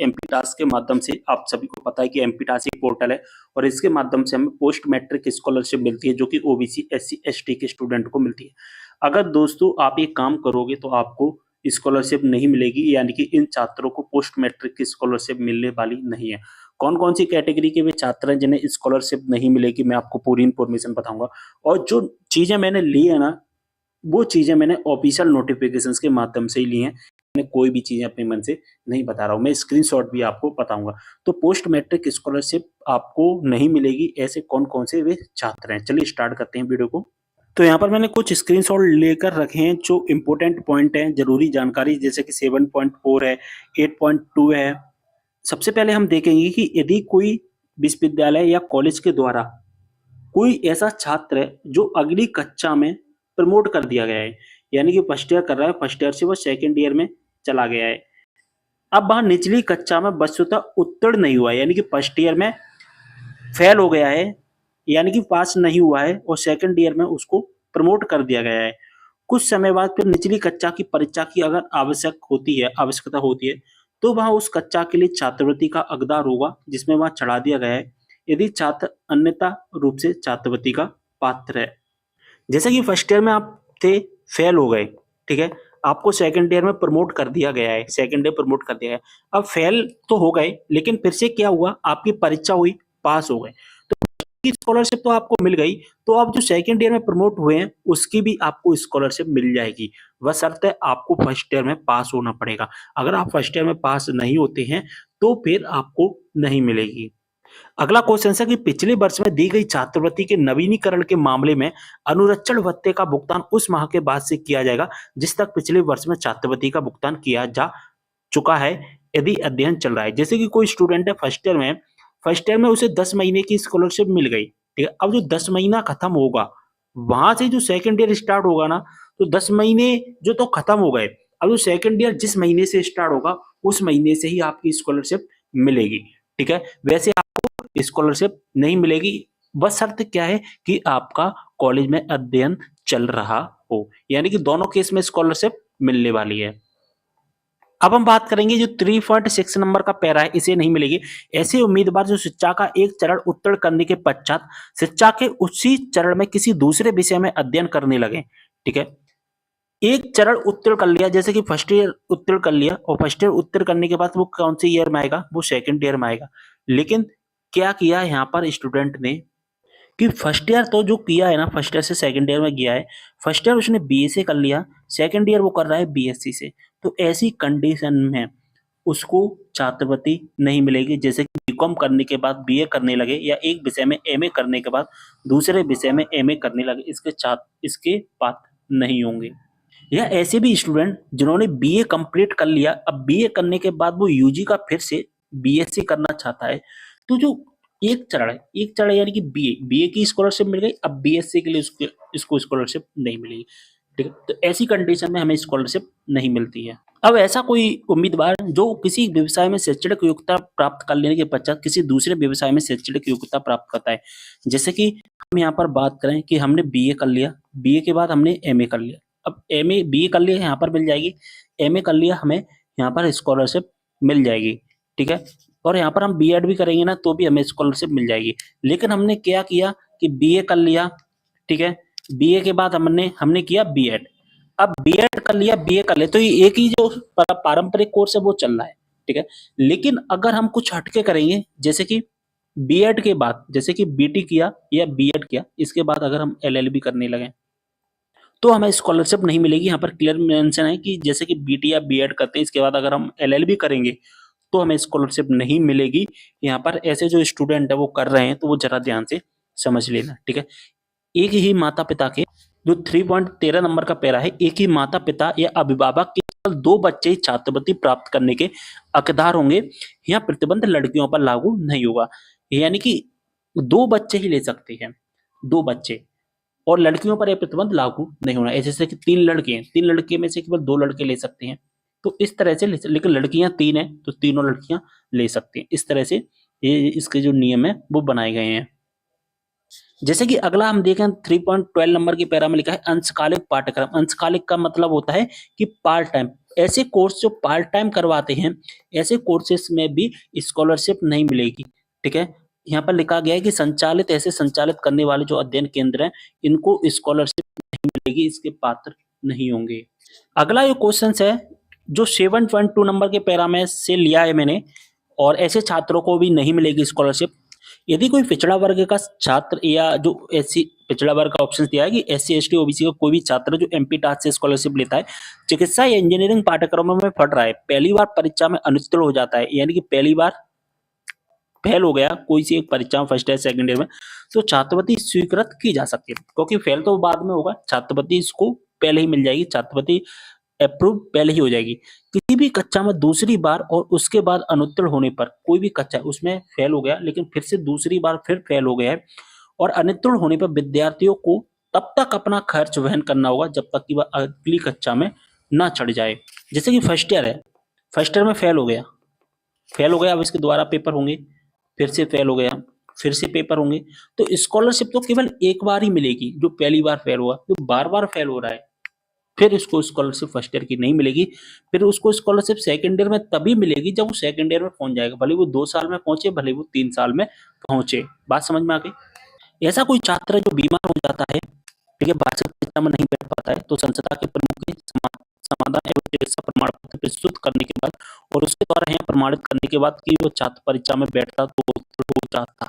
MP task के माध्यम से आप सभी को पता है कि एमपी टास्क एक पोर्टल है और इसके माध्यम से हमें पोस्ट मैट्रिक स्कॉलरशिप मिलती है जो कि ओबीसी एससी एसटी के स्टूडेंट को मिलती है। अगर दोस्तों आप ये काम करोगे तो आपको स्कॉलरशिप नहीं मिलेगी, यानी कि इन छात्रों को पोस्ट मैट्रिक की स्कॉलरशिप मिलने वाली नहीं है। कौन कौन सी कैटेगरी के वे छात्र हैं जिन्हें स्कॉलरशिप नहीं मिलेगी, मैं आपको पूरी इंफॉर्मेशन बताऊंगा। और जो चीजें मैंने ली है ना, वो चीजें मैंने ऑफिशियल नोटिफिकेशंस के माध्यम से ही ली हैं। मैं कोई भी चीजें अपने मन से नहीं बता रहा हूँ, मैं स्क्रीनशॉट भी आपको बताऊंगा। तो पोस्ट मैट्रिक स्कॉलरशिप आपको नहीं मिलेगी, ऐसे कौन कौन से वे छात्र हैं, चलिए स्टार्ट करते हैं वीडियो को। तो यहाँ पर मैंने कुछ स्क्रीनशॉट लेकर रखे हैं जो इंपॉर्टेंट पॉइंट हैं, जरूरी जानकारी, जैसे कि 7.4 है, 8.2 है। सबसे पहले हम देखेंगे कि यदि कोई विश्वविद्यालय या कॉलेज के द्वारा कोई ऐसा छात्र है जो अगली कक्षा में प्रमोट कर दिया गया है, यानी कि फर्स्ट ईयर कर रहा है, फर्स्ट ईयर से वो सेकंड ईयर में चला गया है। अब वह निचली कक्षा में वस्तुतः उत्तीर्ण नहीं हुआ है, यानी कि फर्स्ट ईयर में फेल हो गया है, यानी कि पास नहीं हुआ है, और सेकंड ईयर में उसको प्रमोट कर दिया गया है। कुछ समय बाद फिर निचली कक्षा की परीक्षा की अगर आवश्यकता होती है तो वह उस कक्षा के लिए छात्रवृत्ति का हकदार होगा जिसमें वह चढ़ा दिया गया है, यदि छात्र अन्यथा रूप से छात्रवृत्ति का पात्र है। जैसे कि फर्स्ट ईयर में आप थे, फेल हो गए, ठीक है, आपको सेकंड ईयर में प्रमोट कर दिया गया है, सेकंड ईयर प्रमोट कर दिया है। अब फेल तो हो गए, लेकिन फिर से क्या हुआ, आपकी परीक्षा हुई, पास हो गए, तो स्कॉलरशिप तो आपको मिल गई। तो अब जो सेकंड ईयर में प्रमोट हुए हैं उसकी भी आपको स्कॉलरशिप मिल जाएगी, वह शर्त है आपको फर्स्ट ईयर में पास होना पड़ेगा। अगर आप फर्स्ट ईयर में पास नहीं होते हैं तो फिर आपको नहीं मिलेगी। अगला क्वेश्चन है कि पिछले वर्ष में दी गई छात्रवृत्ति के नवीनीकरण के मामले में अनुरक्षण भत्ते का भुगतान उस माह के बाद से किया जाएगा जिस तक पिछले वर्ष में छात्रवृत्ति का भुगतान किया जा चुका है, यदि अध्ययन चल रहा है। जैसे कि कोई स्टूडेंट है फर्स्ट ईयर में उसे 10 महीने की स्कॉलरशिप मिल गई, ठीक है। अब जो 10 महीना खत्म होगा, वहां से जो सेकंड ईयर स्टार्ट होगा ना, तो 10 महीने जो तो खत्म हो गए, अब जो सेकंड ईयर जिस महीने से स्टार्ट होगा उस महीने से ही आपकी स्कॉलरशिप मिलेगी, ठीक है। वैसे स्कॉलरशिप नहीं मिलेगी, बस शर्त क्या है कि आपका कॉलेज में अध्ययन चल रहा हो, यानी कि दोनों केस में स्कॉलरशिप मिलने वाली है। अब हम बात करेंगे जो 3.6 नंबर का पैरा है, इसे नहीं मिलेगी। ऐसे उम्मीदवार जो शिक्षा का एक चरण उत्तीर्ण करने के पश्चात शिक्षा के उसी चरण में किसी दूसरे विषय में अध्ययन करने लगे, ठीक है। एक चरण उत्तीर्ण कर लिया, जैसे कि फर्स्ट ईयर उत्तीर्ण कर लिया, और फर्स्ट ईयर उत्तीर्ण करने के बाद वो कौन से ईयर में आएगा, वो सेकंड ईयर में आएगा। लेकिन क्या किया यहाँ पर स्टूडेंट ने कि फर्स्ट ईयर तो जो किया है ना, फर्स्ट ईयर से सेकंड ईयर में गया है, फर्स्ट ईयर उसने बीए से कर लिया, सेकंड ईयर वो कर रहा है बीएससी से, तो ऐसी कंडीशन में उसको छात्रवृत्ति नहीं मिलेगी। जैसे कि बीकॉम करने के बाद बीए करने लगे, या एक विषय में एमए करने के बाद दूसरे विषय में एमए करने लगे, इसके पात्र नहीं होंगे। या ऐसे भी स्टूडेंट जिन्होंने बीए कंप्लीट कर लिया, अब बीए करने के बाद वो यूजी का फिर से बीएससी करना चाहता है, तो जो एक चरण यानी कि बीए की स्कॉलरशिप मिल गई, अब बीएससी के लिए इसको स्कॉलरशिप नहीं मिलेगी, ठीक है। तो ऐसी कंडीशन में हमें स्कॉलरशिप नहीं मिलती है। अब ऐसा कोई उम्मीदवार जो किसी व्यवसाय में शैक्षणिक योग्यता प्राप्त कर लेने के पश्चात किसी दूसरे व्यवसाय में शैक्षणिक योग्यता प्राप्त करता है, जैसे कि हम यहाँ पर बात करें कि हमने बीए कर लिया, बीए के बाद हमने एमए कर लिया, अब एमए बीए कर लिया यहाँ पर मिल जाएगी, एमए कर लिया हमें यहाँ पर स्कॉलरशिप मिल जाएगी, ठीक है। और यहाँ पर हम बीएड भी करेंगे ना तो भी हमें स्कॉलरशिप मिल जाएगी। लेकिन हमने क्या किया कि बीए कर लिया, ठीक है, बीए के बाद हमने किया बीएड, अब बीएड कर लिया, बीए कर लिया, तो ये एक ही जो पारंपरिक कोर्स है वो चल रहा है, ठीक है। लेकिन अगर हम कुछ हटके करेंगे, जैसे कि बीएड के बाद, जैसे कि बीटी किया या बीएड किया, इसके बाद अगर हम एलएलबी करने लगे तो हमें स्कॉलरशिप नहीं मिलेगी। यहाँ पर क्लियर मेंशन है कि जैसे कि बीटी या बीएड करते हैं, इसके बाद अगर हम एलएलबी करेंगे तो हमें स्कॉलरशिप नहीं मिलेगी। यहाँ पर ऐसे जो स्टूडेंट है वो कर रहे हैं तो वो जरा ध्यान से समझ लेना, ठीक है। एक ही माता पिता के, जो 3.13 नंबर का पैरा है, एक ही माता पिता या अभिभावक के केवल 2 बच्चे ही छात्रवृत्ति प्राप्त करने के हकदार होंगे। यहाँ प्रतिबंध लड़कियों पर लागू नहीं होगा, यानी कि 2 बच्चे ही ले सकते हैं, 2 बच्चे, और लड़कियों पर यह प्रतिबंध लागू नहीं होना है। जैसे कि 3 लड़के हैं, 3 लड़के में से केवल 2 लड़के ले सकते हैं, तो इस तरह से लेकिन लड़कियां 3 हैं तो तीनों लड़कियां ले सकती हैं। इस तरह से ये इसके जो नियम है वो बनाए गए हैं। जैसे कि अगला हम देखें 3.12 नंबर के पैरा में लिखा है अंशकालिक पाठ्यक्रम। अंशकालिक का मतलब होता है कि पार्ट टाइम, ऐसे कोर्स जो पार्ट टाइम करवाते हैं, ऐसे कोर्सेस में भी स्कॉलरशिप नहीं मिलेगी, ठीक है? यहाँ पर लिखा गया है कि ऐसे संचालित करने वाले जो अध्ययन केंद्र हैं, इनको स्कॉलरशिप नहीं मिलेगी, इसके पात्र नहीं होंगे। अगला जो क्वेश्चन है, जो 7.2 नंबर के पैरा में से लिया है मैंने, और ऐसे छात्रों को भी नहीं मिलेगी स्कॉलरशिप। यदि कोई पिछड़ा वर्ग का छात्र या जो एससी पिछड़ा वर्ग का ऑप्शन दिया है कि एससी एसटी ओबीसी का कोई भी छात्र जो एमपी टास्क से स्कॉलरशिप लेता है, चिकित्सा या इंजीनियरिंग पाठ्यक्रमों में पढ़ रहा है, पहली बार परीक्षा में अनुत्तीर्ण हो जाता है, यानी कि पहली बार फेल हो गया कोई सी एक परीक्षा में, फर्स्ट ईयर सेकंड ईयर में, तो छात्रवृत्ति स्वीकृत की जा सकती है, क्योंकि फेल तो बाद में होगा, छात्रवृत्ति इसको पहले ही मिल जाएगी, छात्रवृत्ति अप्रूव पहले ही हो जाएगी। किसी भी कक्षा में दूसरी बार और उसके बाद अनुत्तीर्ण होने पर, कोई भी कक्षा उसमें फेल हो गया लेकिन फिर से दूसरी बार फिर फेल हो गया है और अनुत्तीर्ण होने पर विद्यार्थियों को तब तक अपना खर्च वहन करना होगा जब तक कि वह अगली कक्षा में ना चढ़ जाए। जैसे कि फर्स्ट ईयर है, फर्स्ट ईयर में फेल हो गया, अब इसके दोबारा पेपर होंगे, फिर से फेल हो गया, फिर से पेपर होंगे, तो स्कॉलरशिप तो केवल एक बार ही मिलेगी। जो पहली बार फेल हुआ, जो बार बार फेल हो रहा है, फिर उसको स्कॉलरशिप फर्स्ट ईयर की नहीं मिलेगी, फिर उसको स्कॉलरशिप सेकंड ईयर में तभी मिलेगी जब वो सेकंड ईयर में पहुंच जाएगा, भले वो 2 साल में पहुंचे, भले वो 3 साल में पहुंचे। बात समझ में आ गई? ऐसा कोई छात्र जो बीमार हो जाता है, ठीक है, वार्षिक परीक्षा में नहीं बैठ पाता है, तो संस्था के प्रमुख के समाधान एवं चिकित्सा प्रमाण पत्र प्रस्तुत करने के बाद और उसके द्वारा यह प्रमाणित करने के बाद कि वो छात्र परीक्षा में बैठता तो उत्तीर्ण हो जाता,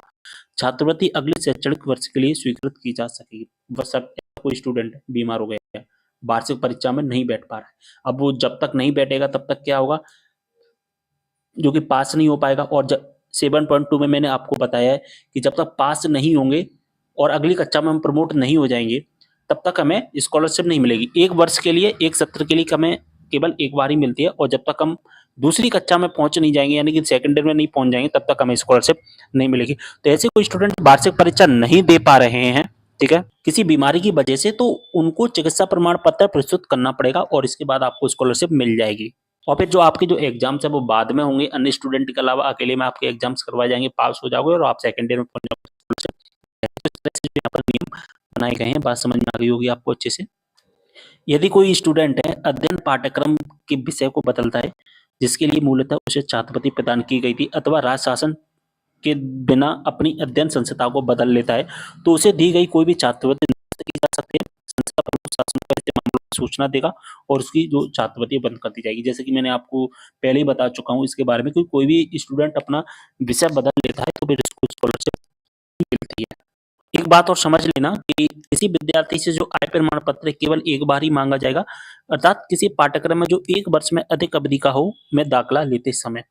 छात्रवृत्ति अगले शैक्षणिक वर्ष के लिए स्वीकृत की जा सकेगी। बस अब कोई स्टूडेंट बीमार हो गया है, वार्षिक परीक्षा में नहीं बैठ पा रहा है, अब वो जब तक नहीं बैठेगा तब तक क्या होगा, जो कि पास नहीं हो पाएगा। और 7.2 में मैंने आपको बताया है कि जब तक पास नहीं होंगे और अगली कक्षा में हम प्रमोट नहीं हो जाएंगे, तब तक हमें स्कॉलरशिप नहीं मिलेगी। एक वर्ष के लिए, एक सत्र के लिए हमें केवल एक बार ही मिलती है, और जब तक हम दूसरी कक्षा में पहुंच नहीं जाएंगे, यानी कि सेकंड ईयर में नहीं पहुंच जाएंगे, तब तक हमें स्कॉलरशिप नहीं मिलेगी। तो ऐसे कोई स्टूडेंट वार्षिक परीक्षा नहीं दे पा रहे हैं, ठीक है, किसी बीमारी की वजह से, तो उनको चिकित्सा प्रमाण पत्र प्रस्तुत करना पड़ेगा और इसके बाद आपको स्कॉलरशिप मिल जाएगी। और फिर जो आपके जो एग्जाम्स है वो बाद में होंगे, अन्य स्टूडेंट के अलावा अकेले में आपके एग्जाम्स करवाए जाएंगे, पास हो जाओगे और आप सेकंड ईयर में पहुंच जाओगे। तो इस तरह से जो यहाँ पर नियम बनाए गए हैं, बात समझ में आ गई होगी आपको अच्छे से। यदि कोई स्टूडेंट है अध्ययन पाठ्यक्रम के विषय को बदलता है, जिसके लिए मूलतः उसे छात्रवृत्ति प्रदान की गई थी, अथवा राज्य शासन के बिना अपनी अध्ययन संस्था को बदल लेता है, तो उसे दी गई कोई भी छात्रवृत्ति निरस्त की जा सकती है। संस्था प्रमुख शासन को ऐसे मामलों में सूचना देगा और उसकी जो छात्रवृत्ति बंद कर दी जाएगी। जैसे कि मैंने आपको पहले ही बता चुका हूँ इसके बारे में कि कोई भी स्टूडेंट अपना विषय बदल लेता है तो फिर उसको स्कॉलरशिप मिलती है। एक बात और समझ लेना कि किसी विद्यार्थी से जो आय प्रमाण पत्र केवल एक बार ही मांगा जाएगा, अर्थात किसी पाठ्यक्रम में जो 1 वर्ष में अधिक अवधि का हो में दाखिला लेते समय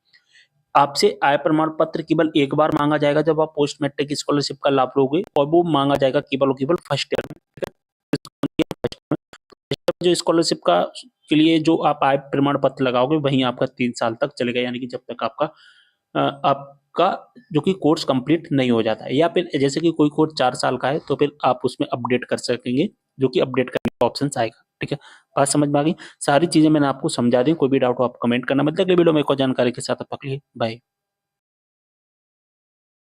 आपसे आय प्रमाण पत्र केवल एक बार मांगा जाएगा जब आप पोस्ट मैट्रिक स्कॉलरशिप का लाभ लोगे, और वो मांगा जाएगा केवल और केवल फर्स्ट ईयर में, ठीक है? जो स्कॉलरशिप का के लिए जो आप आय प्रमाण पत्र लगाओगे वहीं आपका 3 साल तक चलेगा, यानी कि जब तक आपका जो कि कोर्स कंप्लीट नहीं हो जाता है, या फिर जैसे कि कोई कोर्स 4 साल का है तो फिर आप उसमें अपडेट कर सकेंगे, जो कि अपडेट करने का ऑप्शन आएगा, ठीक है? बात समझ में आ गई? सारी चीजें मैंने आपको समझा दी। कोई भी डाउट हो आप कमेंट करना, मतलब अगले वीडियो में एक और जानकारी के साथ आप पकड़िए। बाय।